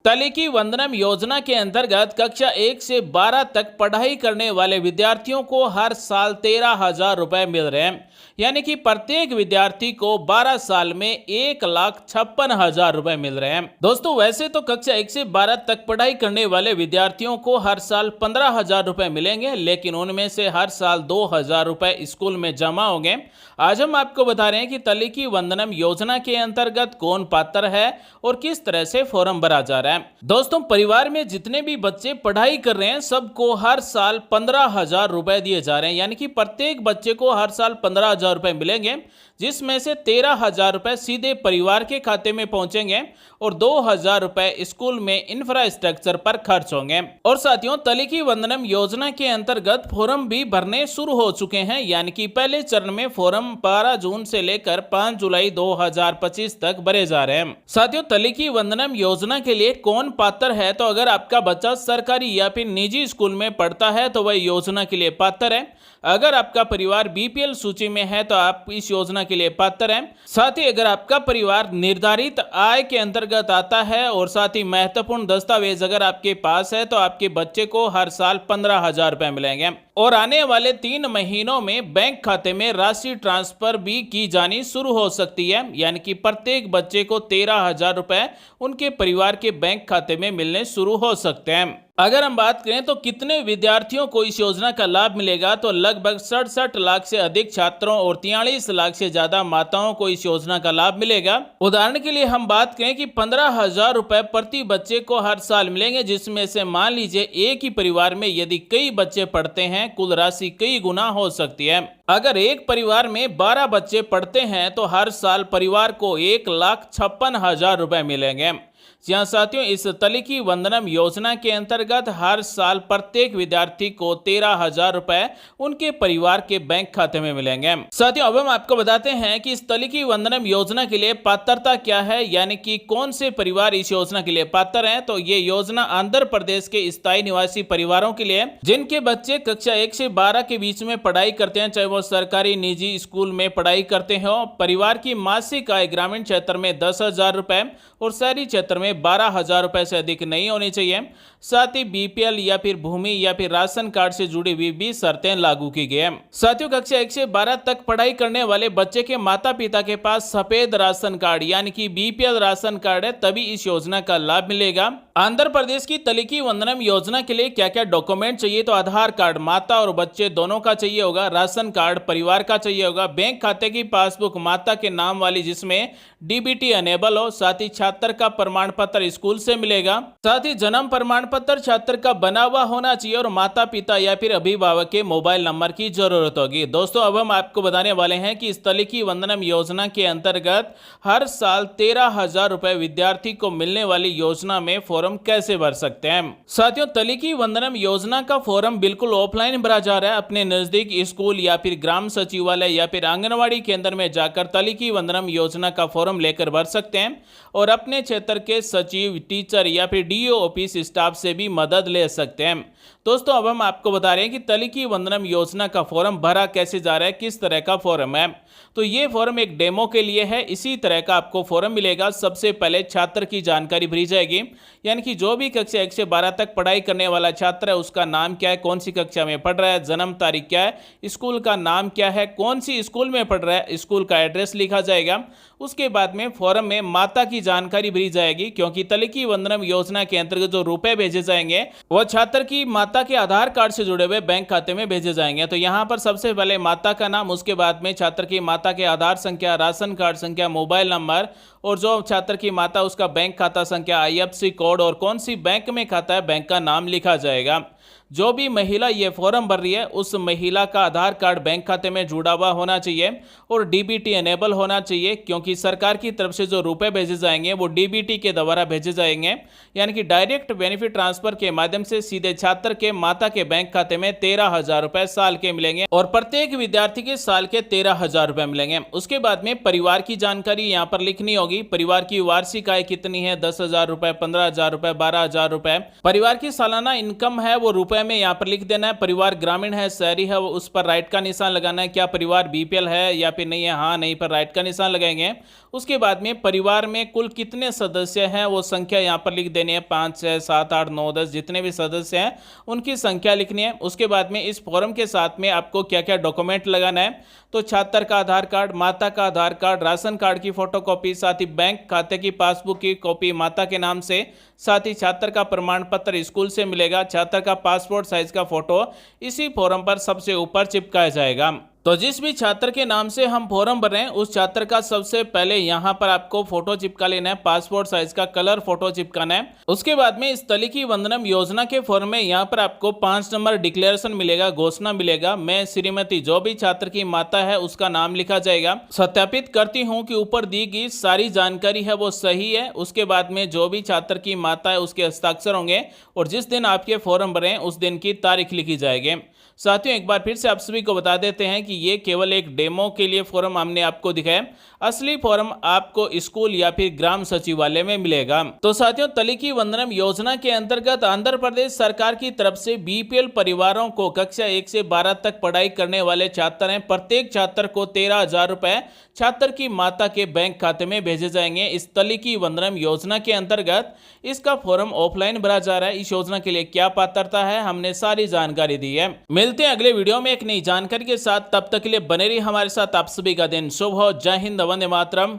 तलिकी वंदनम योजना के अंतर्गत कक्षा 1 से 12 तक पढ़ाई करने वाले विद्यार्थियों को हर साल 13,000 रुपए मिल रहे हैं। यानी कि प्रत्येक विद्यार्थी को 12 साल में 1,56,000 रुपए मिल रहे हैं। दोस्तों, वैसे तो कक्षा 1 से 12 तक पढ़ाई करने वाले विद्यार्थियों को हर साल 15,000 रुपए मिलेंगे, लेकिन उनमें से हर साल 2,000 रुपए स्कूल में जमा होंगे। आज हम आपको बता रहे हैं कि तलिकी वंदनम योजना के अंतर्गत कौन पात्र है और किस तरह से फॉर्म भरा जा रहा है। दोस्तों, परिवार में जितने भी बच्चे पढ़ाई कर रहे हैं सबको हर साल 15,000 रुपए दिए जा रहे हैं। यानी कि प्रत्येक बच्चे को हर साल 15,000 रुपए मिलेंगे, जिसमें से 13,000 रुपए सीधे परिवार के खाते में पहुंचेंगे और 2,000 रुपए स्कूल में इंफ्रास्ट्रक्चर पर खर्च होंगे। और साथियों, तलिकी वंदनम योजना के अंतर्गत फॉर्म भी भरने शुरू हो चुके हैं। यानी कि पहले चरण में फॉर्म 12 जून से लेकर 5 जुलाई 2025 तक भरे जा रहे हैं। साथियों, तलिकी वंदनम योजना के लिए कौन पात्र है? तो अगर आपका बच्चा सरकारी या फिर निजी स्कूल में पढ़ता है तो वह योजना के लिए पात्र है। अगर आपका परिवार बीपीएल सूची में है तो आप इस योजना के लिए पात्र हैं। साथ ही अगर आपका परिवार निर्धारित आय के अंतर्गत आता है और साथ ही महत्वपूर्ण दस्तावेज अगर आपके पास है तो आपके बच्चे को हर साल 15,000 रुपए मिलेंगे। और आने वाले 3 महीनों में बैंक खाते में राशि ट्रांसफर भी की जानी शुरू हो सकती है। यानी कि प्रत्येक बच्चे को 13,000 रुपए उनके परिवार के बैंक खाते में मिलने शुरू हो सकते हैं। अगर हम बात करें तो कितने विद्यार्थियों को इस योजना का लाभ मिलेगा, तो लगभग 67 लाख से अधिक छात्रों और 43 लाख से ज्यादा माताओं को इस योजना का लाभ मिलेगा। उदाहरण के लिए हम बात करें कि 15,000 रुपए प्रति बच्चे को हर साल मिलेंगे, जिसमें से मान लीजिए एक ही परिवार में यदि कई बच्चे पढ़ते हैं कुल राशि कई गुना हो सकती है। अगर एक परिवार में 12 बच्चे पढ़ते हैं तो हर साल परिवार को 1,56,000 रुपए मिलेंगे। यहाँ साथियों, इस तलिकी वंदनम योजना के अंतर्गत हर साल प्रत्येक विद्यार्थी को 13,000 रुपए उनके परिवार के बैंक खाते में मिलेंगे। साथियों, अब हम आपको बताते हैं कि इस तलिकी वंदनम योजना के लिए पात्रता क्या है, यानी कि कौन से परिवार इस योजना के लिए पात्र हैं। तो ये योजना आंध्र प्रदेश के स्थायी निवासी परिवारों के लिए जिनके बच्चे कक्षा 1 से 12 के बीच में पढ़ाई करते हैं, चाहे वो सरकारी निजी स्कूल में पढ़ाई करते हो। परिवार की मासिक आय ग्रामीण क्षेत्र में 10,000 रुपए और शहरी क्षेत्र में 12,000 रुपए से अधिक नहीं होनी चाहिए। साथ ही बीपीएल या फिर भूमि या फिर राशन कार्ड से जुड़ी हुई भी शर्तें लागू की गई हैं। साथियों, कक्षा 1 से 12 तक पढ़ाई करने वाले बच्चे के माता पिता के पास सफेद राशन कार्ड यानी कि बीपीएल राशन कार्ड है, तभी इस योजना का लाभ मिलेगा। आंध्र प्रदेश की तलिकी वंदनम योजना के लिए क्या क्या डॉक्यूमेंट चाहिए? तो आधार कार्ड माता और बच्चे दोनों का चाहिए होगा, राशन कार्ड परिवार का चाहिए होगा, बैंक खाते की पासबुक माता के नाम वाली जिसमें डीबीटी अनेबल हो, साथ ही छात्र का प्रमाण पत्र स्कूल से मिलेगा, साथ ही जन्म प्रमाण पत्र छात्र का बना हुआ होना चाहिए और माता पिता या फिर अभिभावक के मोबाइल नंबर की जरूरत होगी। दोस्तों, अब हम आपको बताने वाले हैं कि इस तलिकी वंदनम योजना के अंतर्गत हर साल 13,000 रुपए विद्यार्थी को मिलने वाली योजना में फॉर्म कैसे भर सकते हैं। साथियों, तलिकी वंदनम योजना का फॉर्म बिल्कुल ऑफलाइन भरा जा रहा है। अपने नजदीक स्कूल या फिर ग्राम सचिवालय या फिर आंगनवाड़ी केंद्र में जाकर तलिकी वंदनम योजना का फॉर्म लेकर भर सकते हैं और अपने क्षेत्र के सचिव, टीचर या फिर डीओ ऑफिस स्टाफ से भी मदद ले सकते हैं। दोस्तों, अब हम आपको बता रहे हैं कि तलिकी वंदनम योजना का फॉर्म भरा कैसे जा रहा है, किस तरह का फॉर्म है। तो ये फॉर्म एक डेमो के लिए है, इसी तरह का आपको फॉर्म मिलेगा। सबसे पहले छात्र की जानकारी भरी जाएगी, यानी कि जो भी कक्षा 1 से 12 तक पढ़ाई करने वाला छात्र है उसका नाम क्या है, कौन सी कक्षा में पढ़ रहा है, जन्म तारीख क्या है, स्कूल का नाम क्या है, कौन सी स्कूल में पढ़ रहा है, स्कूल का एड्रेस लिखा जाएगा। उसके बाद में फॉर्म में माता की जानकारी भरी जाएगी, क्योंकि तलिकी वंदनम योजना के अंतर्गत जो रुपए भेजे जाएंगे वह छात्र की माता के आधार कार्ड से जुड़े हुए बैंक खाते में भेजे जाएंगे। तो यहाँ पर सबसे पहले माता का नाम, उसके बाद में छात्र की माता के आधार संख्या, राशन कार्ड संख्या, मोबाइल नंबर और जो छात्र की माता उसका बैंक खाता संख्या, आईएफएससी कोड और कौन सी बैंक में खाता है बैंक का नाम लिखा जाएगा। जो भी महिला ये फॉर्म भर रही है उस महिला का आधार कार्ड बैंक खाते में जुड़ा हुआ होना चाहिए और डीबीटी एनेबल होना चाहिए, क्योंकि सरकार की तरफ से जो रुपए भेजे जाएंगे वो डीबीटी के द्वारा भेजे जाएंगे, यानी कि डायरेक्ट बेनिफिट ट्रांसफर के माध्यम से सीधे छात्र के माता के बैंक खाते में 13,000 रुपए साल के मिलेंगे और प्रत्येक विद्यार्थी के साल के 13,000 रुपए मिलेंगे। उसके बाद में परिवार की जानकारी यहाँ पर लिखनी होगी। परिवार की वार्षिक आय कितनी है, 10,000 रुपए, 15,000 रुपए, 12,000 रुपए। परिवार की सालाना इनकम है वो रुपए रुपए में यहाँ पर लिख देना है। परिवार ग्रामीण है, शहरी है, वो उस पर राइट का निशान लगाना है। क्या परिवार बीपीएल है या फिर नहीं है, हाँ नहीं पर राइट का निशान लगाएंगे। उसके बाद में परिवार में कुल कितने सदस्य हैं वो संख्या यहाँ पर लिख देनी है। 5, 6, 7, 8, 9, 10 जितने भी सदस्य हैं उनकी संख्या लिखनी है। उसके बाद में इस फॉर्म के साथ में आपको क्या क्या डॉक्यूमेंट लगाना है, तो छात्र का आधार कार्ड, माता का आधार कार्ड, राशन कार्ड की फोटोकॉपी, साथ ही बैंक खाते की पासबुक की कॉपी माता के नाम से, साथ ही छात्र का प्रमाण पत्र स्कूल से मिलेगा, छात्र का पासपोर्ट साइज का फोटो इसी फॉर्म पर सबसे ऊपर चिपकाया जाएगा। तो जिस भी छात्र के नाम से हम फॉर्म भर रहे हैं उस छात्र का सबसे पहले यहाँ पर आपको फोटो चिपका लेना है, पासपोर्ट साइज का कलर फोटो चिपकाना है। उसके बाद में इस तलिकी वंदनम योजना के फॉर्म में यहाँ पर आपको 5 नंबर डिक्लेरेशन मिलेगा, घोषणा मिलेगा। मैं श्रीमती जो भी छात्र की माता है उसका नाम लिखा जाएगा। सत्यापित करती हूँ कि ऊपर दी गई सारी जानकारी है वो सही है। उसके बाद में जो भी छात्र की माता है उसके हस्ताक्षर होंगे और जिस दिन आपके फॉर्म भरे उस दिन की तारीख लिखी जाएगी। साथियों एक बार फिर से आप सभी को बता देते हैं कि ये केवल एक डेमो के लिए फॉर्म हमने आपको दिखाया, असली फॉर्म आपको स्कूल या फिर ग्राम सचिवालय में मिलेगा। तो साथियों तलिकी वंदनम योजना के अंतर्गत आंध्र प्रदेश सरकार की तरफ से बीपीएल परिवारों को कक्षा 1 से 12 तक पढ़ाई करने वाले छात्र हैं, प्रत्येक छात्र को 13,000 रुपए छात्र की माता के बैंक खाते में भेजे जाएंगे। इस तलिकी वंदनम योजना के अंतर्गत इसका फॉर्म ऑफलाइन भरा जा रहा है। इस योजना के लिए क्या पात्रता है हमने सारी जानकारी दी है। मिलते हैं अगले वीडियो में एक नई जानकारी के साथ, तब तक के लिए बने रहिए हमारे साथ। आप सभी का दिन शुभ हो। जय हिंद, वंदे मातरम।